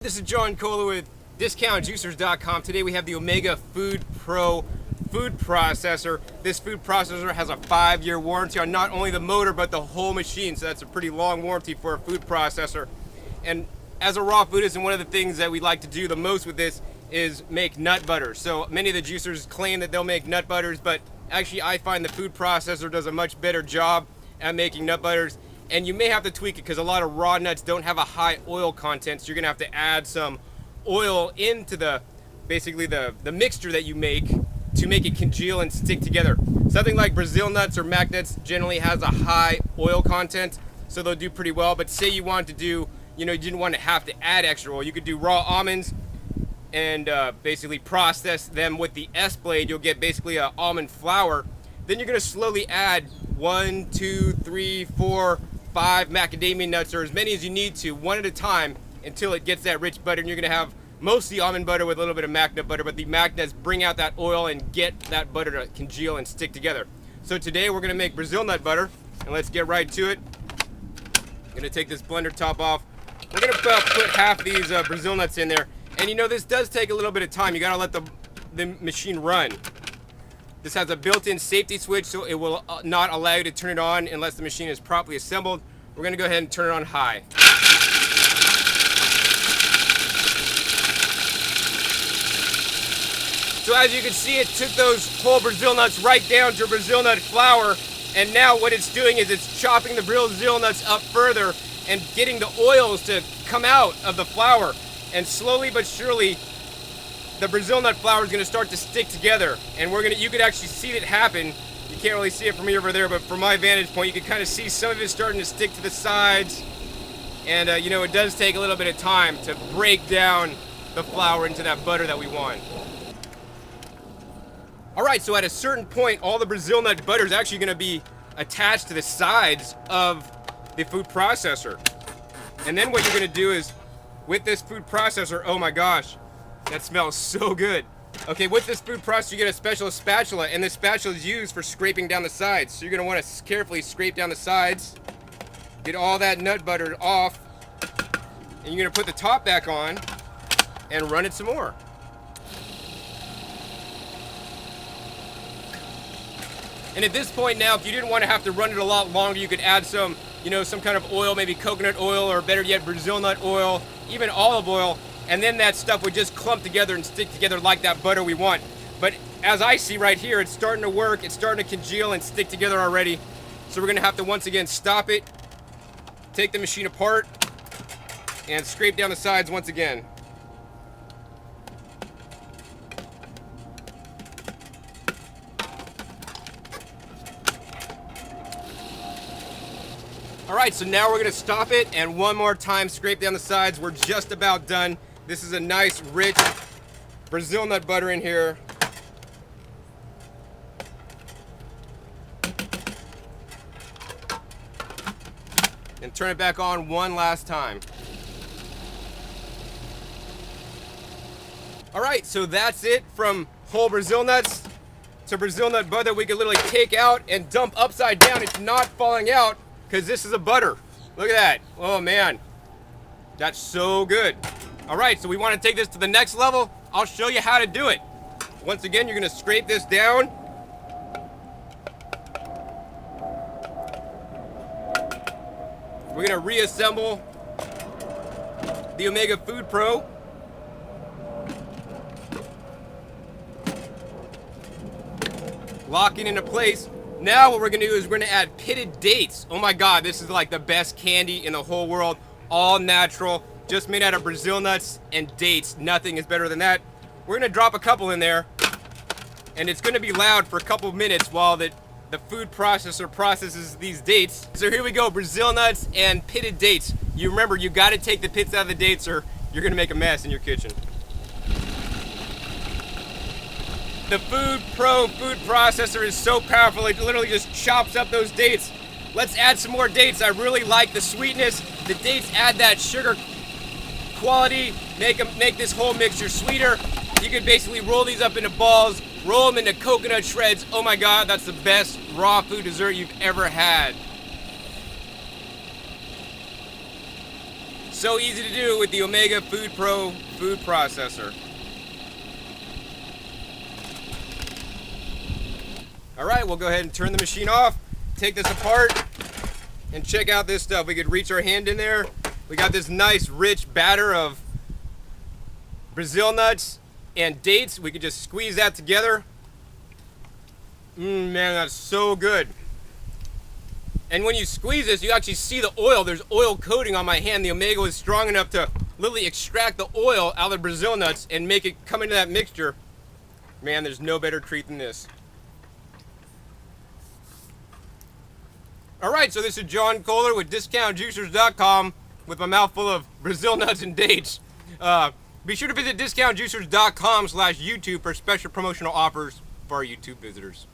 This is John Cola with DiscountJuicers.com. Today we have the Omega FoodPro food processor. This food processor has a 5-year warranty on not only the motor but the whole machine, so that's a pretty long warranty for a food processor. And as a raw foodist, and one of the things that we like to do the most with this is make nut butter. So many of the juicers claim that they'll make nut butters, but actually I find the food processor does a much better job at making nut butters. And you may have to tweak it because a lot of raw nuts don't have a high oil content, so you're gonna have to add some oil into the mixture that you make to make it congeal and stick together. Something like Brazil nuts or mac nuts generally has a high oil content, so they'll do pretty well. But say you want to do, you didn't want to have to add extra oil, you could do raw almonds and basically process them with the S blade. You'll get basically an almond flour. Then you're gonna slowly add 1, 2, 3, 4, 5 macadamia nuts, or as many as you need to, one at a time, until it gets that rich butter. And you're gonna have mostly almond butter with a little bit of mac nut butter, but the mac nuts bring out that oil and get that butter to congeal and stick together. So today we're gonna make Brazil nut butter, and let's get right to it. I'm gonna take this blender top off. We're gonna put half these Brazil nuts in there. And this does take a little bit of time. You gotta let the machine run. This has a built-in safety switch, so it will not allow you to turn it on unless the machine is properly assembled. We're gonna go ahead and turn it on high. So as you can see, it took those whole Brazil nuts right down to Brazil nut flour, and now what it's doing is it's chopping the Brazil nuts up further and getting the oils to come out of the flour. And slowly but surely, the Brazil nut flour is going to start to stick together, and you could actually see it happen. You can't really see it from me over there, but from my vantage point, you can kind of see some of it starting to stick to the sides. And it does take a little bit of time to break down the flour into that butter that we want. All right, so at a certain point, all the Brazil nut butter is actually going to be attached to the sides of the food processor. And then what you're going to do is, with this food processor, oh my gosh, that smells so good. Okay, with this food processor, you get a special spatula, and this spatula is used for scraping down the sides. So you're gonna wanna carefully scrape down the sides, get all that nut butter off, and you're gonna put the top back on and run it some more. And at this point now, if you didn't want to have to run it a lot longer, you could add some, some kind of oil, maybe coconut oil, or better yet, Brazil nut oil, even olive oil, and then that stuff would just clump together and stick together like that butter we want. But as I see right here, it's starting to work, it's starting to congeal and stick together already. So we're gonna have to once again stop it, take the machine apart, and scrape down the sides once again. All right, so now we're gonna stop it and one more time scrape down the sides. We're just about done. This is a nice, rich Brazil nut butter in here. And turn it back on one last time. All right, so that's it from whole Brazil nuts to Brazil nut butter. We can literally take out and dump upside down. It's not falling out, because this is a butter. Look at that. Oh man, that's so good. All right, so we want to take this to the next level. I'll show you how to do it. Once again, you're gonna scrape this down. We're gonna reassemble the Omega FoodPro. Lock it into place. Now what we're gonna do is we're gonna add pitted dates. Oh my God, this is like the best candy in the whole world. All natural, just made out of Brazil nuts and dates. Nothing is better than that. We're gonna drop a couple in there, and it's gonna be loud for a couple of minutes while the food processor processes these dates. So here we go, Brazil nuts and pitted dates. You remember, you gotta take the pits out of the dates or you're gonna make a mess in your kitchen. The FoodPro food processor is so powerful, it literally just chops up those dates. Let's add some more dates. I really like the sweetness. The dates add that sugar quality, make this whole mixture sweeter. You can basically roll these up into balls, roll them into coconut shreds. Oh my God, that's the best raw food dessert you've ever had. So easy to do with the Omega FoodPro food processor. All right, we'll go ahead and turn the machine off, take this apart, and check out this stuff. We could reach our hand in there. We got this nice rich batter of Brazil nuts and dates. We could just squeeze that together. Man, that's so good. And when you squeeze this, you actually see the oil. There's oil coating on my hand. The Omega was strong enough to literally extract the oil out of the Brazil nuts and make it come into that mixture. Man, there's no better treat than this. All right, so this is John Kohler with DiscountJuicers.com with my mouth full of Brazil nuts and dates. Be sure to visit DiscountJuicers.com/YouTube for special promotional offers for our YouTube visitors.